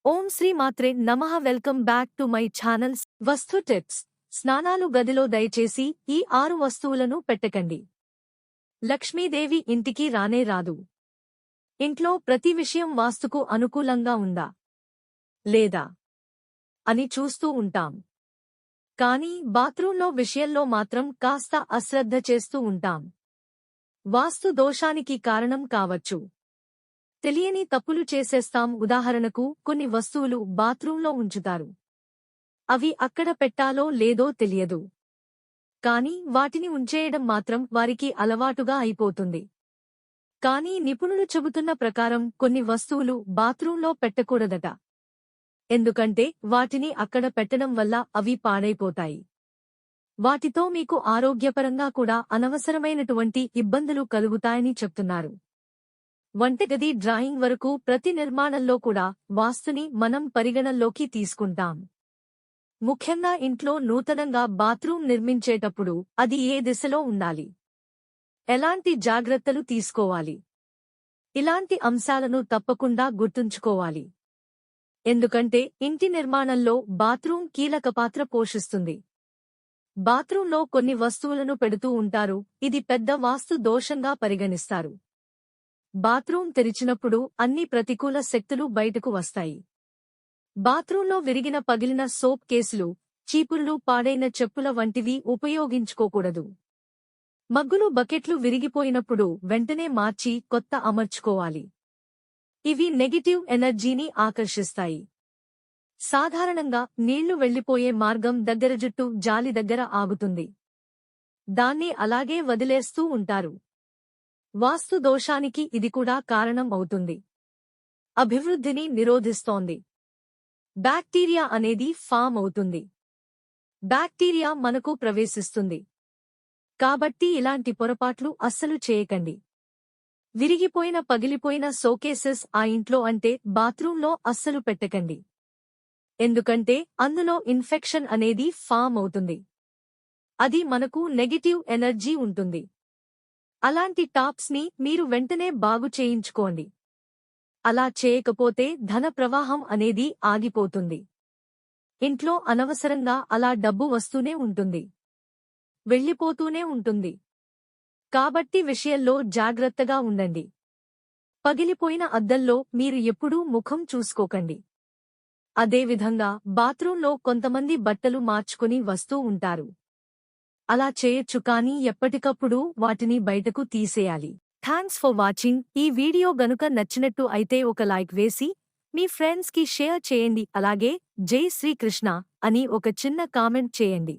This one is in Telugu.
ఓం శ్రీ మాత్రే నమః. Welcome back to my channels వస్తు టిప్స్. స్నానాలు గదిలో దయచేసి ఈ 6 వస్తువులను పెట్టకండి. లక్ష్మీదేవి ఇంటికి రానే రాదు. ఇంట్లో ప్రతి విషయం వాస్తుకు అనుకూలంగా ఉందా లేదా అని చూస్తూ ఉంటాం. కానీ బాత్రూంలో విషయంలో మాత్రం కాస్త అశ్రద్ధ చేస్తూ ఉంటాం. వాస్తు దోషానికి కారణం కావచ్చు. తెలియని తప్పులు చేసేస్తాం. ఉదాహరణకు కొన్ని వస్తువులు బాత్రూంలో ఉంచుతారు. అవి అక్కడ పెట్టాలో లేదో తెలియదు. కానీ వాటిని ఉంచేయడం మాత్రం వారికి అలవాటుగా అయిపోతుంది. కానీ నిపుణులు చెబుతున్న ప్రకారం కొన్ని వస్తువులు బాత్రూంలో పెట్టకూడదట. ఎందుకంటే వాటిని అక్కడ పెట్టడం వల్ల అవి పాడైపోతాయి. వాటితో మీకు ఆరోగ్యపరంగా కూడా అనవసరమైనటువంటి ఇబ్బందులు కలుగుతాయని చెప్తున్నారు. వంటగది డ్రాయింగ్ వరకు ప్రతి నిర్మాణంలో కూడా వాస్తుని మనం పరిగణనలోకి తీసుకుంటాం. ముఖ్యంగా ఇంట్లో నూతనంగా బాత్రూం నిర్మించేటప్పుడు అది ఏ దిశలో ఉండాలి, ఎలాంటి జాగ్రత్తలు తీసుకోవాలి, ఇలాంటి అంశాలను తప్పకుండా గుర్తుంచుకోవాలి. ఎందుకంటే ఇంటి నిర్మాణంలో బాత్రూం కీలక పాత్ర పోషిస్తుంది. బాత్రూంలో కొన్ని వస్తువులను పెడుతూ ఉంటారు. ఇది పెద్ద వాస్తు దోషంగా పరిగణిస్తారు. బాత్రూం తెరిచినప్పుడు అన్ని ప్రతికూల శక్తులు బయటకు వస్తాయి. బాత్రూంలో విరిగిన పగిలిన సోప్ కేసులు, చీపుర్లు, పాడైన చెప్పుల వంటివి ఉపయోగించుకోకూడదు. మగ్గులు, బకెట్లు విరిగిపోయినప్పుడు వెంటనే మార్చి కొత్త అమర్చుకోవాలి. ఇవి నెగటివ్ ఎనర్జీని ఆకర్షిస్తాయి. సాధారణంగా నీళ్లు వెళ్లిపోయే మార్గం దగ్గర జుట్టు జాలి దగ్గర ఆగుతుంది. దాన్ని అలాగే వదిలేస్తూ ఉంటారు. వాస్తు దోషానికి ఇది కూడా కారణం అవుతుంది. అభివృద్ధిని నిరోధిస్తోంది. బ్యాక్టీరియా అనేది ఫామ్ అవుతుంది. బ్యాక్టీరియా మనకు ప్రవేశిస్తుంది. కాబట్టి ఇలాంటి పొరపాట్లు అస్సలు చేయకండి. విరిగిపోయిన, పగిలిపోయిన షోకేసెస్ ఆ ఇంట్లో అంటే బాత్రూంలో అస్సలు పెట్టకండి. ఎందుకంటే అందులో ఇన్ఫెక్షన్ అనేది ఫామ్ అవుతుంది. అది మనకు నెగటివ్ ఎనర్జీ ఉంటుంది. అలాంటి టాప్స్ ని మీరు వెంటనే బాగు చేయించుకోండి. అలా చేయకపోతే ధన ప్రవాహం అనేది ఆగిపోతుంది. ఇంట్లో అనవసరంగా అలా డబ్బు వస్తూనే ఉంటుంది, వెళ్ళిపోతూనే ఉంటుంది. కాబట్టి విషయంలో జాగ్రత్తగా ఉండండి. పగిలిపోయిన అద్దంలో మీరు ఎప్పుడూ ముఖం చూసుకోకండి. అదేవిధంగా బాత్రూంలో కొంతమంది బట్టలు మార్చుకుని వస్తూ ఉంటారు. అలా చేయొచ్చు, కానీ ఎప్పటికప్పుడు వాటిని బయటకు తీసేయాలి. Thanks for watching. ఈ వీడియో గనుక నచ్చినట్టు అయితే ఒక లైక్ వేసి మీ ఫ్రెండ్స్ కి షేర్ చేయండి. అలాగే జై శ్రీకృష్ణ అని ఒక చిన్న కామెంట్ చేయండి.